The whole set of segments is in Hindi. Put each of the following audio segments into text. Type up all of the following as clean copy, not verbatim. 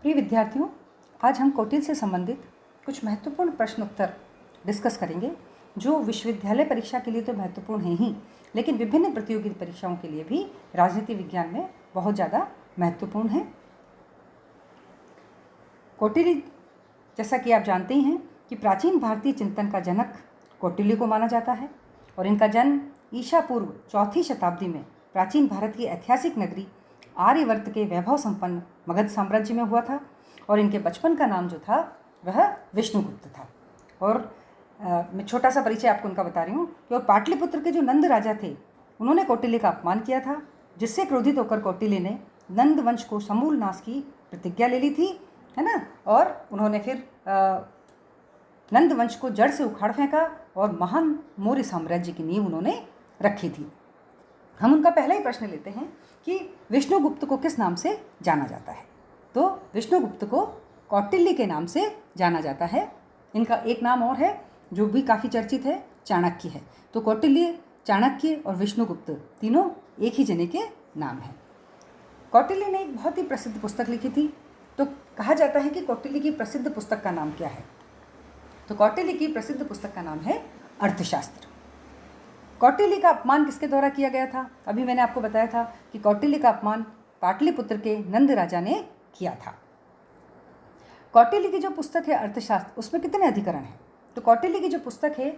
प्रिय विद्यार्थियों, आज हम कौटिल्य से संबंधित कुछ महत्वपूर्ण प्रश्न उत्तर डिस्कस करेंगे जो विश्वविद्यालय परीक्षा के लिए तो महत्वपूर्ण है ही, लेकिन विभिन्न प्रतियोगी परीक्षाओं के लिए भी राजनीति विज्ञान में बहुत ज़्यादा महत्वपूर्ण है। कौटिल्य, जैसा कि आप जानते ही हैं कि प्राचीन भारतीय चिंतन का जनक कौटिल्य को माना जाता है और इनका जन्म ईसा पूर्व 4वीं शताब्दी में प्राचीन भारत की ऐतिहासिक नगरी आर्यवर्त के वैभव संपन्न मगध साम्राज्य में हुआ था और इनके बचपन का नाम जो था वह विष्णुगुप्त था। और मैं छोटा सा परिचय आपको उनका बता रही हूँ कि और पाटलिपुत्र के जो नंद राजा थे उन्होंने कौटिल्य का अपमान किया था, जिससे क्रोधित होकर कौटिल्य ने नंद वंश को समूल नाश की प्रतिज्ञा ले ली थी, है ना। और उन्होंने फिर नंद वंश को जड़ से उखाड़ फेंका और महान मौर्य साम्राज्य की नींव उन्होंने रखी थी। हम उनका पहला ही प्रश्न लेते हैं कि विष्णुगुप्त को किस नाम से जाना जाता है। तो विष्णुगुप्त को कौटिल्य के नाम से जाना जाता है। इनका एक नाम और है जो भी काफ़ी चर्चित है, चाणक्य है। तो कौटिल्य, चाणक्य और विष्णुगुप्त तीनों एक ही जने के नाम हैं। कौटिल्य ने एक बहुत ही प्रसिद्ध पुस्तक लिखी थी। तो कहा जाता है कि कौटिल्य की प्रसिद्ध पुस्तक का नाम क्या है। तो कौटिल्य की प्रसिद्ध पुस्तक का नाम है अर्थशास्त्र। कौटिल्य का अपमान किसके द्वारा किया गया था? अभी मैंने आपको बताया था कि कौटिल्य का अपमान पाटलिपुत्र के नंद राजा ने किया था। कौटिल्य की जो पुस्तक है अर्थशास्त्र, उसमें कितने अधिकरण हैं? तो कौटिल्य की जो पुस्तक है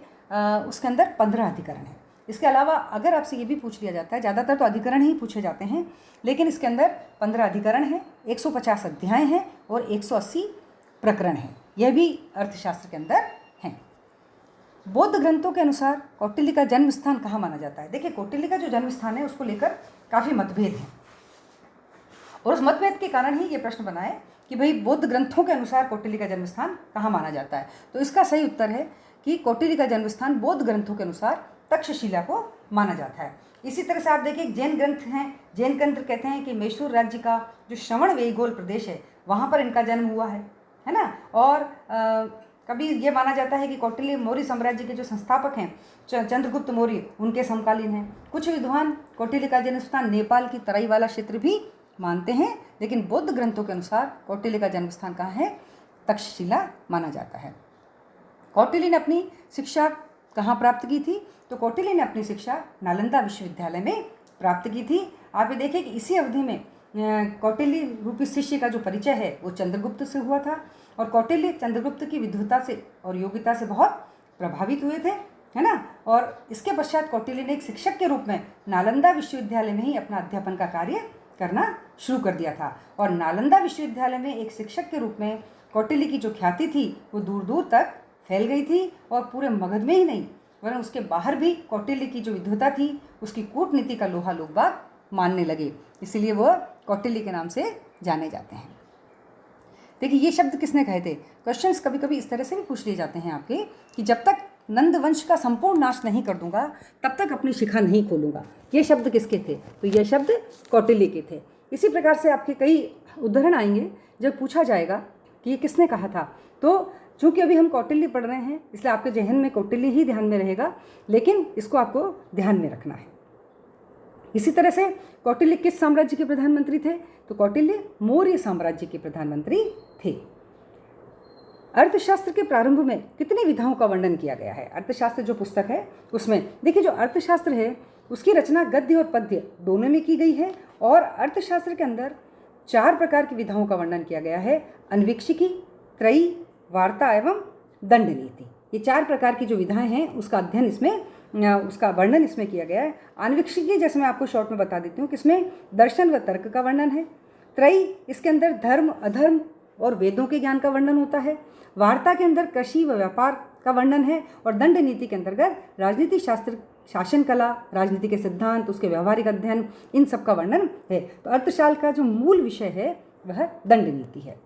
उसके अंदर 15 अधिकरण हैं। इसके अलावा अगर आपसे ये भी पूछ लिया जाता है, ज़्यादातर तो अधिकरण ही पूछे जाते हैं, लेकिन इसके अंदर 15 अधिकरण हैं, 150 अध्याय हैं और 180 प्रकरण हैं। यह भी अर्थशास्त्र के अंदर हैं। बौद्ध ग्रंथों के अनुसार कौटिल्य का जन्म स्थान कहाँ माना जाता है? देखिए, कौटिल्य का जो जन्म स्थान है उसको लेकर काफ़ी मतभेद हैं और उस मतभेद के कारण ही ये प्रश्न बना है कि भाई बौद्ध ग्रंथों के अनुसार कौटिल्य का जन्म स्थान कहाँ माना जाता है। तो इसका सही उत्तर है कि कौटिल्य का जन्म स्थान बौद्ध ग्रंथों के अनुसार तक्षशिला को माना जाता है। इसी तरह से आप देखिए जैन ग्रंथ हैं, जैन ग्रंथ कहते हैं कि मैसूर राज्य का जो श्रवण वेयगोल प्रदेश है वहाँ पर इनका जन्म हुआ है ना। और कभी ये माना जाता है कि कौटिल्य मौर्य साम्राज्य के जो संस्थापक हैं चंद्रगुप्त मौर्य, उनके समकालीन हैं। कुछ विद्वान कौटिल्य का जन्म स्थान नेपाल की तराई वाला क्षेत्र भी मानते हैं, लेकिन बौद्ध ग्रंथों के अनुसार कौटिल्य का जन्म स्थान कहाँ है? तक्षशिला माना जाता है। कौटिल्य ने अपनी शिक्षा कहाँ प्राप्त की थी? तो कौटिल्य ने अपनी शिक्षा नालंदा विश्वविद्यालय में प्राप्त की थी। आप ये देखिए कि इसी अवधि में कौटिल्य रूपी शिष्य का जो परिचय है वो चंद्रगुप्त से हुआ था और कौटिल्य चंद्रगुप्त की विद्वता से और योग्यता से बहुत प्रभावित हुए थे, है ना। और इसके पश्चात कौटिल्य ने एक शिक्षक के रूप में नालंदा विश्वविद्यालय में ही अपना अध्यापन का कार्य करना शुरू कर दिया था। और नालंदा विश्वविद्यालय में एक शिक्षक के रूप में कौटिल्य की जो ख्याति थी वो दूर दूर तक फैल गई थी और पूरे मगध में ही नहीं वरन उसके बाहर भी कौटिल्य की जो विद्वता थी उसकी कूटनीति का लोहा लोग बाग मानने लगे। इसीलिए वह कौटिल्य के नाम से जाने जाते हैं। देखिए, ये शब्द किसने कहे थे? क्वेश्चंस कभी कभी इस तरह से भी पूछ लिए जाते हैं आपके कि जब तक नंद वंश का संपूर्ण नाश नहीं कर दूंगा तब तक अपनी शिखा नहीं खोलूंगा। ये शब्द किसके थे? तो ये शब्द कौटिल्य के थे। इसी प्रकार से आपके कई उदाहरण आएंगे जब पूछा जाएगा कि ये किसने कहा था। तो चूँकि अभी हम कौटिल्य पढ़ रहे हैं इसलिए आपके जहन में कौटिल्य ही ध्यान में रहेगा, लेकिन इसको आपको ध्यान में रखना है। इसी तरह से कौटिल्य किस साम्राज्य के प्रधानमंत्री थे? तो कौटिल्य मौर्य साम्राज्य के प्रधानमंत्री थे। अर्थशास्त्र के प्रारंभ में कितनी विधाओं का वर्णन किया गया है? अर्थशास्त्र जो पुस्तक है उसमें देखिए, जो अर्थशास्त्र है उसकी रचना गद्य और पद्य दोनों में की गई है और अर्थशास्त्र के अंदर 4 प्रकार की विधाओं का वर्णन किया गया है। अन्वीक्षिकी, त्रयी, वार्ता एवं दंड नीति। ये 4 प्रकार की जो विधाएं हैं उसका अध्ययन इसमें, उसका वर्णन इसमें किया गया है। अन्वीक्षिकी जैसे मैं आपको शॉर्ट में बता देती हूँ कि इसमें दर्शन व तर्क का वर्णन है। त्रयी, इसके अंदर धर्म, अधर्म और वेदों के ज्ञान का वर्णन होता है। वार्ता के अंदर कृषि व व्यापार का वर्णन है और दंड नीति के अंतर्गत राजनीति शास्त्र, शासन कला, राजनीति के सिद्धांत, उसके व्यवहारिक अध्ययन, इन सब का वर्णन है। तो अर्थशास्त्र का जो मूल विषय है वह दंड नीति है।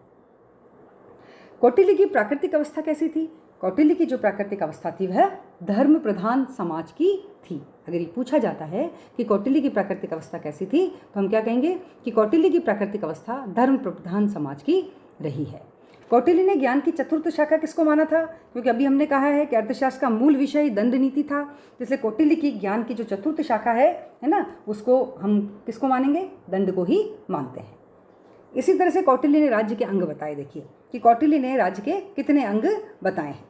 कौटिल्य की प्राकृतिक अवस्था कैसी थी? कौटिल्य की जो प्राकृतिक अवस्था थी वह धर्म प्रधान समाज की थी। अगर ये पूछा जाता है कि कौटिल्य की प्राकृतिक अवस्था कैसी थी तो हम क्या कहेंगे कि कौटिल्य की प्राकृतिक अवस्था धर्म प्रधान समाज की रही है। कौटिल्य ने ज्ञान की चतुर्थ शाखा किसको माना था? क्योंकि अभी हमने कहा है कि अर्थशास्त्र का मूल विषय दंड नीति था, इसलिए कौटिल्य की ज्ञान की जो चतुर्थ शाखा है ना, उसको हम किसको मानेंगे? दंड को ही मानते हैं। इसी तरह से कौटिल्य ने राज्य के अंग बताए। देखिए कि कौटिल्य ने राज्य के कितने अंग बताए हैं।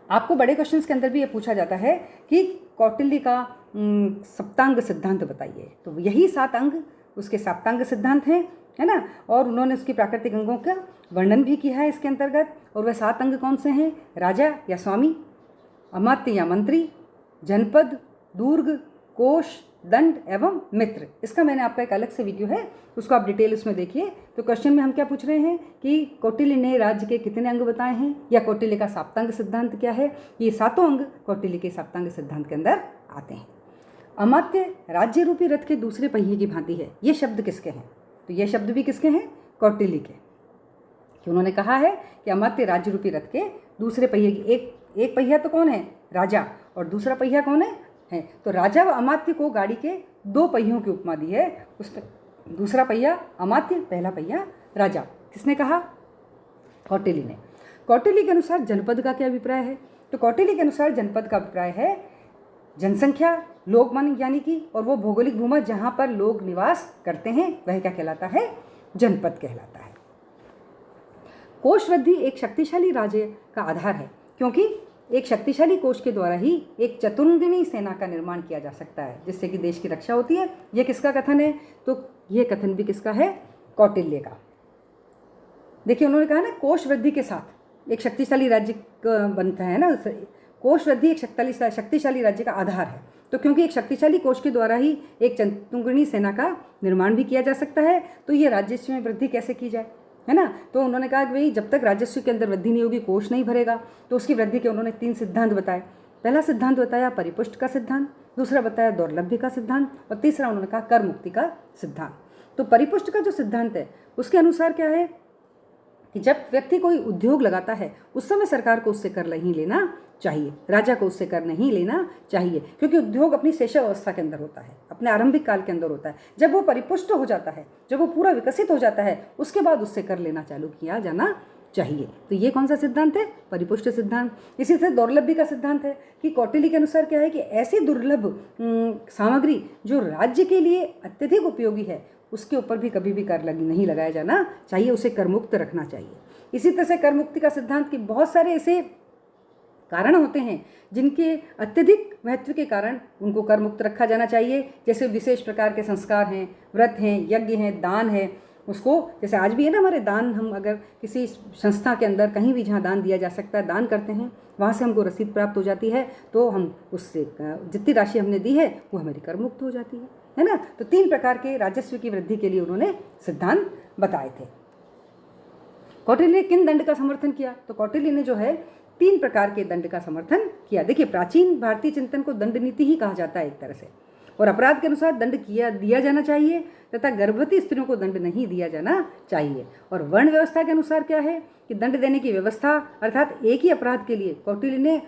आपको बड़े क्वेश्चंस के अंदर भी ये पूछा जाता है कि कौटिल्य का सप्तांग सिद्धांत बताइए, तो यही 7 अंग उसके सप्तांग सिद्धांत हैं, है ना। और उन्होंने उसके प्राकृतिक अंगों का वर्णन भी किया है इसके अंतर्गत। और वह 7 अंग कौन से हैं? राजा या स्वामी, अमात्य या मंत्री, जनपद, दुर्ग, कोश, दंड एवं मित्र। इसका मैंने आपका एक अलग से वीडियो है, उसको आप डिटेल उसमें देखिए। तो क्वेश्चन में हम क्या पूछ रहे हैं कि कौटिल्य ने राज्य के कितने अंग बताए हैं, या कौटिल्य का सप्तांग सिद्धांत क्या है। ये 7 अंग कौटिल्य के सप्तांग सिद्धांत के अंदर आते हैं। अमात्य राज्य रूपी रथ के दूसरे पहिए की भांति है। ये शब्द किसके हैं? तो ये शब्द भी किसके हैं? कौटिल्य के। कि उन्होंने कहा है कि अमात्य राज्य रूपी रथ के दूसरे पहिए की, एक पहिया तो कौन है? राजा, और दूसरा पहिया कौन है? तो राजा व अमात्य को गाड़ी के 2 पहियों की उपमा दी है। उसमें दूसरा पहिया अमात्य, पहला पहिया राजा। किसने कहा? कौटिल्य ने। कौटिल्य के अनुसार जनपद का क्या अभिप्राय है? तो कौटिल्य के अनुसार जनपद का अभिप्राय है जनसंख्या, लोकमन यानी कि, और वो भौगोलिक भूमि जहाँ पर लोग निवास करते हैं वह क्या कहलाता है? जनपद कहलाता है। कोश वृद्धि एक शक्तिशाली राज्य का आधार है, क्योंकि एक शक्तिशाली कोश के द्वारा ही एक चतुर्ंगिणी सेना का निर्माण किया जा सकता है, जिससे कि देश की रक्षा होती है। यह किसका कथन है? तो यह कथन भी किसका है? कौटिल्य का। देखिए उन्होंने कहा ना, कोश वृद्धि के साथ एक शक्तिशाली राज्य बनता है ना। कोश वृद्धि एक शक्तिशाली राज्य का आधार है। तो क्योंकि एक शक्तिशाली कोश के द्वारा ही एक चतुर्ंगिणी सेना का निर्माण भी किया जा सकता है, तो ये राजस्व में वृद्धि कैसे की जाए, है ना। तो उन्होंने कहा कि भाई जब तक राजस्व के अंदर वृद्धि नहीं होगी, कोष नहीं भरेगा, तो उसकी वृद्धि के उन्होंने 3 सिद्धांत बताए। पहला सिद्धांत बताया परिपुष्ट का सिद्धांत, दूसरा बताया दौर्लभ्य का सिद्धांत, और तीसरा उन्होंने कहा कर मुक्ति का सिद्धांत। तो परिपुष्ट का जो सिद्धांत है उसके अनुसार क्या है कि जब व्यक्ति कोई उद्योग लगाता है उस समय सरकार को उससे कर नहीं लेना चाहिए, राजा को उससे कर नहीं लेना चाहिए, क्योंकि उद्योग अपनी शेषावस्था के अंदर होता है, अपने आरंभिक काल के अंदर होता है। जब वो परिपुष्ट हो जाता है, जब वो पूरा विकसित हो जाता है, उसके बाद उससे कर लेना चालू किया जाना चाहिए। तो ये कौन सा सिद्धांत है? परिपुष्ट सिद्धांत। इसी से दौर्लभ्य का सिद्धांत है कि कौटिल्य के अनुसार क्या है कि ऐसी दुर्लभ सामग्री जो राज्य के लिए अत्यधिक उपयोगी है, उसके ऊपर भी कभी भी कर नहीं लगाया जाना चाहिए, उसे करमुक्त रखना चाहिए। इसी तरह से कर मुक्ति का सिद्धांत के बहुत सारे ऐसे कारण होते हैं जिनके अत्यधिक महत्व के कारण उनको कर मुक्त रखा जाना चाहिए। जैसे विशेष प्रकार के संस्कार हैं, व्रत हैं, यज्ञ हैं, दान है, उसको जैसे आज भी है ना हमारे दान, हम अगर किसी संस्था के अंदर कहीं भी जहाँ दान दिया जा सकता है दान करते हैं, वहाँ से हमको रसीद प्राप्त हो जाती है, तो हम उससे जितनी राशि हमने दी है वो हमारी कर मुक्त हो जाती है ना। तो 3 प्रकार के राजस्व की वृद्धि के लिए उन्होंने सिद्धांत बताए थे। कौटिल्य ने किन दंड का समर्थन किया? तो कौटिल्य ने जो है 3 प्रकार के दंड का समर्थन किया। देखिए प्राचीन भारतीय चिंतन को दंड नीति ही कहा जाता है एक तरह से, और अपराध के अनुसार दंड दिया जाना चाहिए तथा गर्भवती स्त्रियों को दंड नहीं दिया जाना चाहिए। और वर्ण व्यवस्था के अनुसार क्या है कि दंड देने की व्यवस्था, अर्थात एक ही अपराध के लिए कौटिल्य ने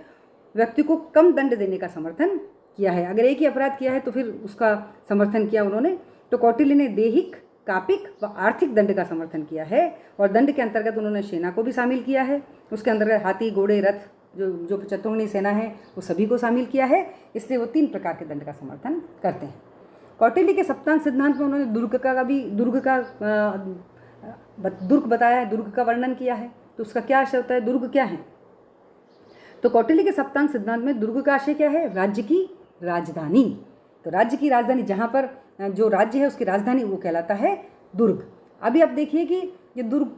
व्यक्ति को कम दंड देने का समर्थन किया है। अगर एक ही अपराध किया है तो फिर उसका समर्थन किया उन्होंने। तो कौटिल्य ने दैहिक, कापिक व आर्थिक दंड का समर्थन किया है, और दंड के अंतर्गत उन्होंने सेना को भी शामिल किया है। उसके अंतर्गत हाथी, घोड़े, रथ, जो चतुर्ंगिणी सेना है वो सभी को शामिल किया है, इसलिए वो 3 प्रकार के दंड का समर्थन करते हैं। कौटिल्य के सप्तांग सिद्धांत में उन्होंने दुर्ग बताया है, दुर्ग का वर्णन किया है। तो उसका क्या आशय होता है? दुर्ग क्या है? तो कौटिल्य के सप्तांग सिद्धांत में दुर्ग का आशय क्या है? राज्य की राजधानी। तो राज्य की राजधानी, जहाँ पर जो राज्य है उसकी राजधानी, वो कहलाता है दुर्ग। अभी आप देखिए कि ये दुर्ग,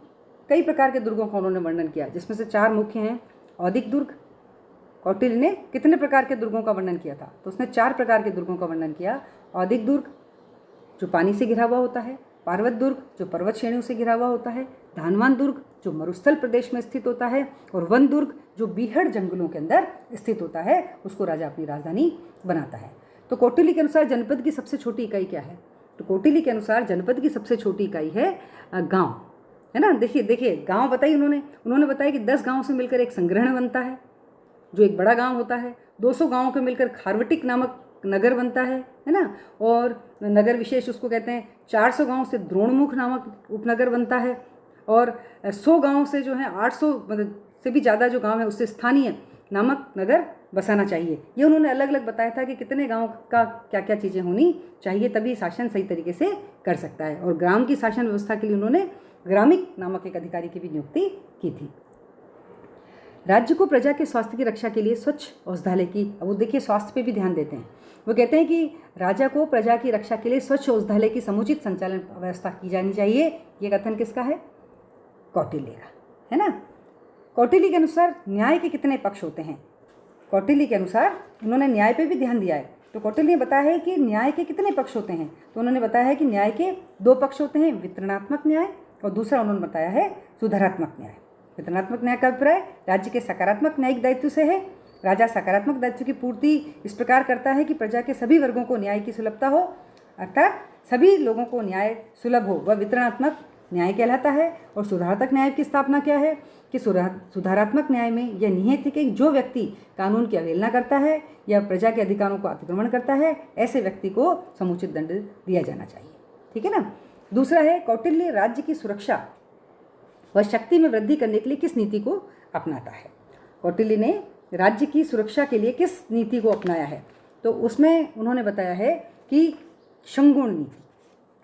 कई प्रकार के दुर्गों का उन्होंने वर्णन किया, जिसमें से 4 मुख्य हैं। औदिक दुर्ग, कौटिल्य ने कितने प्रकार के दुर्गों का वर्णन किया था? तो उसने 4 प्रकार के दुर्गों का वर्णन किया। औदिक दुर्ग जो पानी से घिरा हुआ होता है, पार्वत दुर्ग जो पर्वत श्रेणियों से घिरा हुआ होता है, धानवान दुर्ग जो मरुस्थल प्रदेश में स्थित होता है, और वन दुर्ग जो बीहड़ जंगलों के अंदर स्थित होता है, उसको राजा अपनी राजधानी बनाता है। तो कौटिल्य के अनुसार जनपद की सबसे छोटी इकाई क्या है? तो कौटिल्य के अनुसार जनपद की सबसे छोटी इकाई है गांव, है ना। देखिए गांव बताई उन्होंने बताया कि 10 गांवों से मिलकर एक संग्रहण बनता है, जो एक बड़ा गांव होता है। 200 गांवों के मिलकर खारवटिक नामक नगर बनता है ना। और नगर विशेष उसको कहते हैं। 400 गांव से द्रोणमुख नामक उपनगर बनता है, और 100 गांव से जो है 800 से भी ज़्यादा जो गांव है उससे स्थानीय नामक नगर बसाना चाहिए। ये उन्होंने अलग अलग बताया था कि कितने गांव का क्या क्या चीज़ें होनी चाहिए, तभी शासन सही तरीके से कर सकता है। और ग्राम की शासन व्यवस्था के लिए उन्होंने ग्रामिक नामक एक अधिकारी की भी नियुक्ति की थी। राज्य को प्रजा के स्वास्थ्य की रक्षा के लिए स्वच्छ औषधालय की, अब वो देखिए स्वास्थ्य पे भी ध्यान देते हैं। वो कहते हैं कि राजा को प्रजा की रक्षा के लिए स्वच्छ औषधालय की समुचित संचालन व्यवस्था की जानी चाहिए। ये कथन किसका है? कौटिल्य का, है ना। कौटिल्य के अनुसार न्याय के कितने पक्ष होते हैं? कौटिल्य के अनुसार उन्होंने न्याय पे भी ध्यान दिया है। तो कौटिल्य ने बताया है कि न्याय के कितने पक्ष होते हैं। तो उन्होंने बताया है कि न्याय के 2 पक्ष होते हैं, वितरणात्मक न्याय और दूसरा उन्होंने बताया है सुधारात्मक न्याय। वितरणात्मक न्याय का अभिप्राय राज्य के सकारात्मक न्यायिक दायित्व से है। राजा सकारात्मक दायित्व की पूर्ति इस प्रकार करता है कि प्रजा के सभी वर्गों को न्याय की सुलभता हो, अर्थात सभी लोगों को न्याय सुलभ हो, वह वितरणात्मक न्याय कहलाता है। और सुधारात्मक न्याय की स्थापना क्या है कि सुधारात्मक न्याय में यह निहित है कि जो व्यक्ति कानून की अवहेलना करता है या प्रजा के अधिकारों को अतिक्रमण करता है, ऐसे व्यक्ति को समुचित दंड दिया जाना चाहिए। ठीक है ना। दूसरा है, कौटिल्य राज्य की सुरक्षा व शक्ति में वृद्धि करने के लिए किस नीति को अपनाता है। कौटिल्य ने राज्य की सुरक्षा के लिए किस नीति को अपनाया है? तो उसमें उन्होंने बताया है कि शंगुण नीति।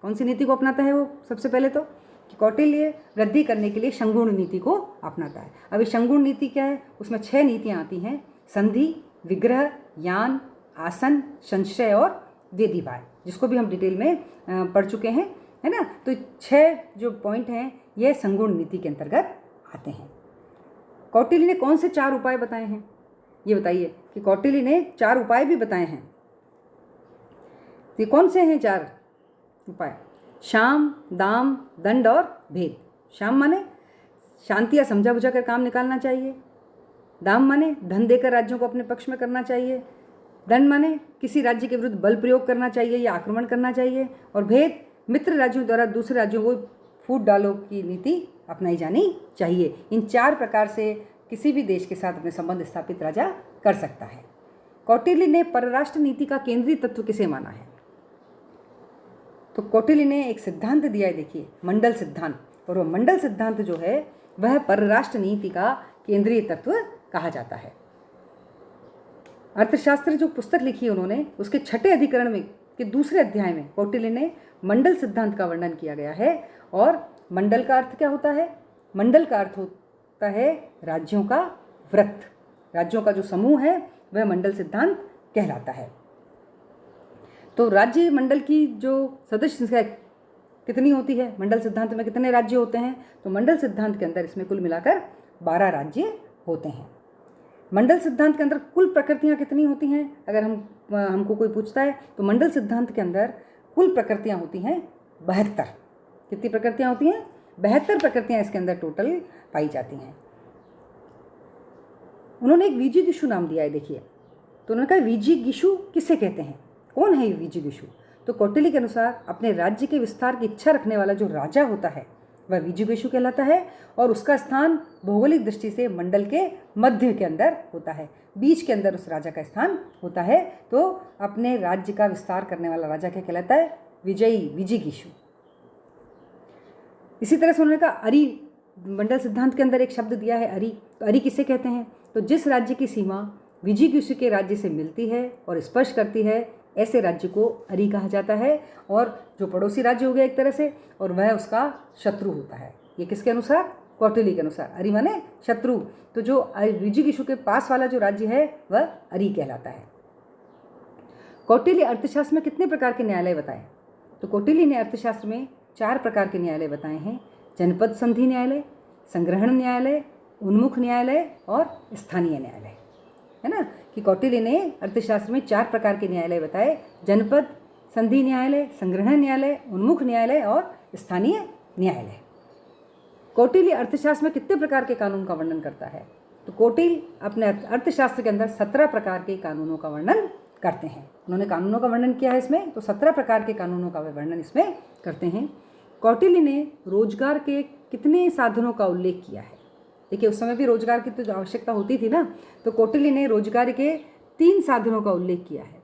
कौन सी नीति को अपनाता है वो? सबसे पहले तो कि कौटिल्य वृद्धि करने के लिए शंगुण नीति को अपनाता है। अब ये शंगुण नीति क्या है? उसमें 6 नीतियाँ आती हैं, संधि, विग्रह, यान, आसन, संशय और वेदीवाय, जिसको भी हम डिटेल में पढ़ चुके हैं, है ना। तो 6 जो पॉइंट हैं ये संगुण नीति के अंतर्गत आते हैं। कौटिल्य ने कौन से 4 उपाय बताए हैं? ये बताइए कि कौटिल्य ने 4 उपाय भी बताए हैं। ये कौन से हैं 4 उपाय? शाम, दाम, दंड और भेद। शाम माने शांति या समझा बुझा कर काम निकालना चाहिए। दाम माने धन देकर राज्यों को अपने पक्ष में करना चाहिए। दंड माने किसी राज्य के विरुद्ध बल प्रयोग करना चाहिए या आक्रमण करना चाहिए। और भेद, मित्र राज्यों द्वारा दूसरे राज्यों को फूट डालो की नीति अपनाई जानी चाहिए। इन 4 प्रकार से किसी भी देश के साथ अपने संबंध स्थापित राजा कर सकता है। कौटिल्य ने परराष्ट्र नीति का केंद्रीय तत्व किसे माना है? तो कौटिल्य ने एक सिद्धांत दिया है, देखिए, मंडल सिद्धांत। और वो मंडल सिद्धांत जो है वह परराष्ट्र नीति का केंद्रीय तत्व कहा जाता है। अर्थशास्त्र जो पुस्तक लिखी है उन्होंने, उसके 6ठे अधिकरण में के दूसरे अध्याय में कौटिल्य ने मंडल सिद्धांत का वर्णन किया गया है। और मंडल का अर्थ क्या होता है? मंडल का अर्थ होता है राज्यों का वृत्त। राज्यों का जो समूह है वह मंडल सिद्धांत कहलाता है। तो राज्य मंडल की जो सदस्य संख्या कितनी होती है? मंडल सिद्धांत में कितने राज्य होते हैं? तो मंडल सिद्धांत के अंदर इसमें कुल मिलाकर 12 राज्य होते हैं। मंडल सिद्धांत के अंदर कुल प्रकृतियाँ कितनी होती हैं? अगर हमको कोई पूछता है तो मंडल सिद्धांत के अंदर कुल प्रकृतियाँ होती हैं 72। कितनी प्रकृतियाँ होती हैं? 72 प्रकृतियाँ इसके अंदर टोटल पाई जाती हैं। उन्होंने एक विजिगीषु नाम दिया है, देखिए। तो उन्होंने कहा विजिगीषु किसे कहते हैं? कौन है ये विजिगीषु? तो कौटिल्य के अनुसार अपने राज्य के विस्तार की इच्छा रखने वाला जो राजा होता है वह विजिगीषु कहलाता है। और उसका स्थान भौगोलिक दृष्टि से मंडल के मध्य के अंदर होता है, बीच के अंदर उस राजा का स्थान होता है। तो अपने राज्य का विस्तार करने वाला राजा क्या कहलाता है? विजयी, विजिगीषु। इसी तरह से उन्होंने कहा अरि, मंडल सिद्धांत के अंदर एक शब्द दिया है अरि। तो अरि किसे कहते हैं? तो जिस राज्य की सीमा विजिगीषु के राज्य से मिलती है और स्पर्श करती है, ऐसे राज्य को अरि कहा जाता है। और जो पड़ोसी राज्य हो गया एक तरह से, और वह उसका शत्रु होता है। ये किसके अनुसार? कौटिल्य के अनुसार। अरि माने शत्रु। तो जो विजिगीषु के पास वाला जो राज्य है वह अरि कहलाता है। कौटिल्य अर्थशास्त्र में कितने प्रकार के न्यायालय बताए? तो कौटिल्य ने अर्थशास्त्र में 4 प्रकार के न्यायालय बताए हैं। जनपद संधि न्यायालय, संग्रहण न्यायालय, उन्मुख न्यायालय और स्थानीय न्यायालय, है ना। कि कौटिल्य ने अर्थशास्त्र में 4 प्रकार के न्यायालय बताए: जनपद संधि न्यायालय, संग्रहण न्यायालय, उन्मुख न्यायालय और स्थानीय न्यायालय। कौटिल्य अर्थशास्त्र में कितने प्रकार के कानून का वर्णन करता है? तो कौटिल्य अपने अर्थशास्त्र के अंदर 17 प्रकार के कानूनों का वर्णन करते हैं। उन्होंने कानूनों का वर्णन किया है इसमें, तो 17 प्रकार के कानूनों का वर्णन इसमें करते हैं। कौटिल्य ने रोजगार के कितने साधनों का उल्लेख किया है? देखिए, उस समय भी रोजगार की तो आवश्यकता होती थी ना। तो कौटिल्य ने रोजगार के 3 साधनों का उल्लेख किया है।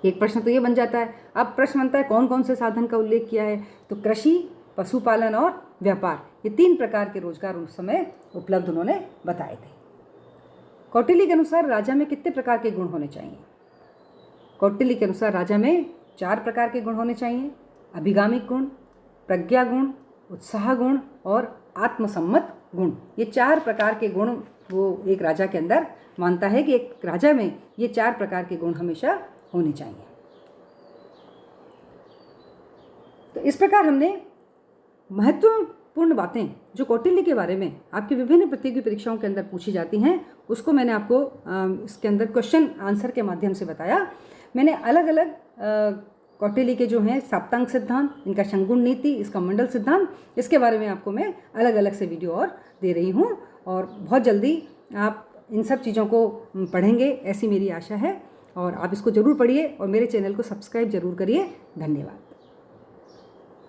एक प्रश्न तो ये बन जाता है। अब प्रश्न बनता है कौन कौन से साधन का उल्लेख किया है? तो कृषि, पशुपालन और व्यापार, ये 3 प्रकार के रोजगार उस समय उपलब्ध उन्होंने बताए थे। कौटिल्य के अनुसार राजा में कितने प्रकार के गुण होने चाहिए? कौटिल्य के अनुसार राजा में 4 प्रकार के गुण होने चाहिए। अभिगामिक गुण, प्रज्ञा गुण, उत्साह गुण और आत्मसम्मत गुण। ये 4 प्रकार के गुण वो एक राजा के अंदर मानता है कि एक राजा में ये 4 प्रकार के गुण हमेशा होने चाहिए। तो इस प्रकार हमने महत्वपूर्ण बातें जो कौटिल्य के बारे में आपकी विभिन्न प्रतियोगी परीक्षाओं के अंदर पूछी जाती हैं उसको मैंने आपको इसके अंदर क्वेश्चन आंसर के माध्यम से बताया। मैंने अलग अलग कौटिल्य के जो हैं सप्तांग सिद्धांत, इनका शंगुण नीति, इसका मंडल सिद्धांत, इसके बारे में आपको मैं अलग अलग से वीडियो और दे रही हूँ और बहुत जल्दी आप इन सब चीज़ों को पढ़ेंगे ऐसी मेरी आशा है। और आप इसको ज़रूर पढ़िए और मेरे चैनल को सब्सक्राइब ज़रूर करिए। धन्यवाद।